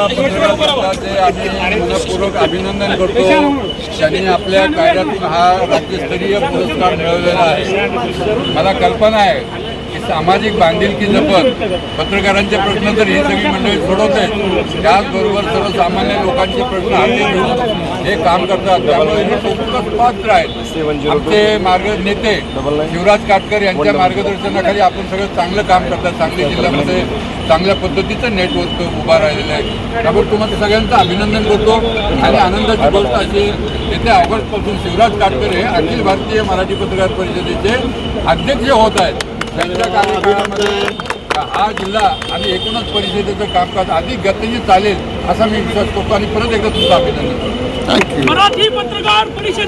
पत्रकारांचे आम्ही मनपूर्वक अभिनंदन करतो. त्यांनी आपल्या कार्यातून हा राज्यस्तरीय पुरस्कार मिळवलेला आहे. मला कल्पना आहे की सामाजिक बांधिलकी जपत पत्रकारांचे प्रश्न तर ही सगळी मंडळी सोडवत आहेत, त्याचबरोबर सर्वसामान्य लोकांचे प्रश्न हाती घेऊन हे काम करतात. त्यामुळे हे कौतुकास पात्र आहेत. आमचे नेते शिवराज काटकर यांच्या मार्गदर्शनाखाली आपण सगळं चांगलं काम करतात. सांगली जिल्ह्यामध्ये चांगल्या पद्धतीचं नेटवर्क उभा राहिलेलं आहे. त्यामुळे तुम्हाला सगळ्यांचं अभिनंदन करतो. आणि आनंदाची गोष्ट अशी, येत्या ऑगस्टपासून शिवराज काटकर हे अखिल भारतीय मराठी पत्रकार परिषदेचे अध्यक्ष होत आहेत. त्यांच्या कार्यकाळामध्ये हा जिल्हा आणि एकूणच परिषदेचं कामकाज अधिक गतीने चालेल असा मी विश्वास करतो. आणि परत एकदा तुमचं अभिनंदन करतो. मराठी पत्रकार परिषद